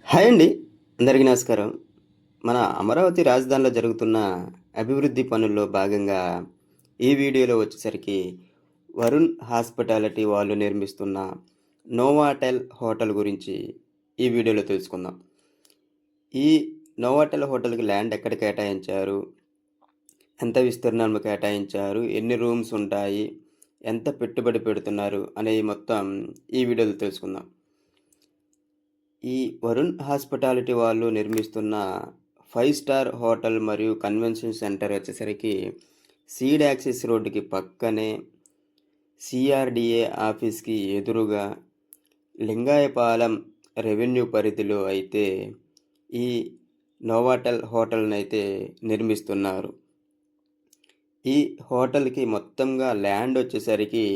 Hi అండి. అందరికీ నమస్కారం. మన అమరావతి రాజధానిలో జరుగుతున్న అభివృద్ధి పనుల్లో భాగంగా ఈ వీడియోలో వచ్చేసరికి వరుణ్ హాస్పిటాలిటీ వాళ్ళు నిర్మిస్తున్న నోవాటెల్ హోటల్ గురించి ఈ వీడియోలో తెలుసుకుందాం. ఈ నోవాటెల్ హోటల్‌కి ల్యాండ్ ఎక్కడ కేటాయించారు? ఎంత విస్తీర్ణంలో కేటాయించారు? ఎన్ని రూమ్స్ ఉంటాయి? ఎంత పెట్టుబడి పెడుతున్నారు? అనేవి మొత్తం ఈ వీడియోలో తెలుసుకుందాం. ఈ వరుణ్ హాస్పిటాలిటీ వాళ్ళు నిర్మిస్తున్న 5 స్టార్ హోటల్ మరియు కన్వెన్షన్ సెంటర్ వచ్చేసరికి సీడ్ యాక్సిస్ రోడ్డుకి పక్కనే సిఆర్డిఏ ఆఫీస్కి ఎదురుగా లింగాయపాలెం రెవెన్యూ పరిధిలో అయితే ఈ నోవాటెల్ హోటల్ని అయితే నిర్మిస్తున్నారు. ఈ హోటల్కి మొత్తంగా ల్యాండ్ వచ్చేసరికి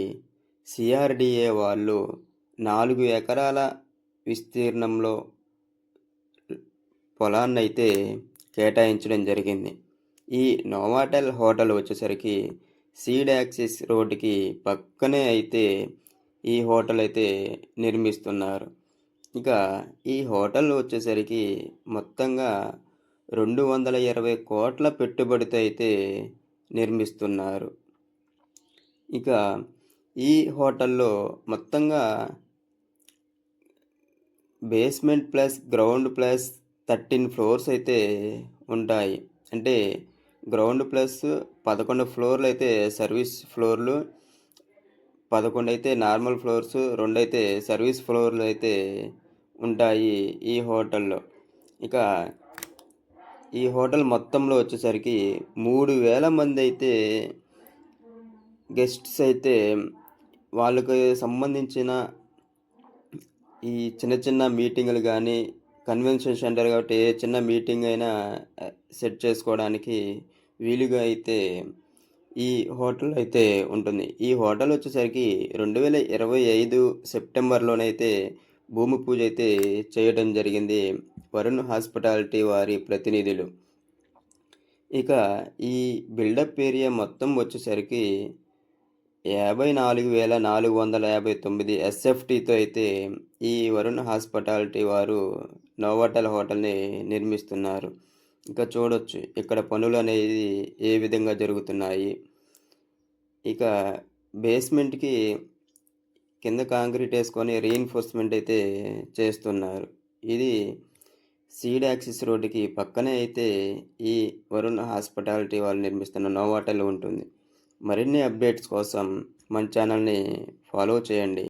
సిఆర్డిఏ వాళ్ళు 4 ఎకరాల విస్తీర్ణంలో పొలాన్నైతే కేటాయించడం జరిగింది. ఈ నోవాటెల్ హోటల్ వచ్చేసరికి సీడ్ యాక్సిస్ రోడ్డుకి పక్కనే అయితే ఈ హోటల్ అయితే నిర్మిస్తున్నారు. ఇక ఈ హోటల్ వచ్చేసరికి మొత్తంగా 220 కోట్ల పెట్టుబడితో అయితే నిర్మిస్తున్నారు. ఇక ఈ హోటల్లో మొత్తంగా basement plus ground plus 13 floors అయితే ఉంటాయి. అంటే గ్రౌండ్ ప్లస్ 11 ఫ్లోర్లు అయితే సర్వీస్ ఫ్లోర్లు, 11 అయితే నార్మల్ ఫ్లోర్స్, 2 అయితే సర్వీస్ ఫ్లోర్లు అయితే ఉంటాయి ఈ హోటల్లో. ఇక ఈ హోటల్ మొత్తంలో వచ్చేసరికి 3,000 మంది అయితే గెస్ట్స్ అయితే వాళ్ళకి సంబంధించిన ఈ చిన్న చిన్న మీటింగులు కానీ, కన్వెన్షన్ సెంటర్ కాబట్టి ఏ చిన్న మీటింగ్ అయినా సెట్ చేసుకోవడానికి వీలుగా అయితే ఈ హోటల్ అయితే ఉంటుంది. ఈ హోటల్ వచ్చేసరికి 2025 సెప్టెంబర్లోనైతే భూమి పూజ అయితే చేయడం జరిగింది వరుణ్ హాస్పిటాలిటీ వారి ప్రతినిధులు. ఇక ఈ బిల్డప్ ఏరియా మొత్తం వచ్చేసరికి 54,459 ఎస్ఎఫ్టీతో అయితే ఈ వరుణ్ హాస్పిటాలిటీ వారు నోవాటెల్ హోటల్ని నిర్మిస్తున్నారు. ఇంకా చూడొచ్చు ఇక్కడ పనులు అనేది ఏ విధంగా జరుగుతున్నాయి. ఇక బేస్మెంట్కి కింద కాంక్రీట్ వేసుకొని రీఎన్ఫోర్స్మెంట్ అయితే చేస్తున్నారు. ఇది సీడ్ యాక్సిస్ రోడ్డుకి పక్కనే అయితే ఈ వరుణ్ హాస్పిటాలిటీ వాళ్ళు నిర్మిస్తున్న నోవాటెల్ ఉంటుంది. మరిన్ని అప్డేట్స్ కోసం మన ఛానల్ని ఫాలో చేయండి.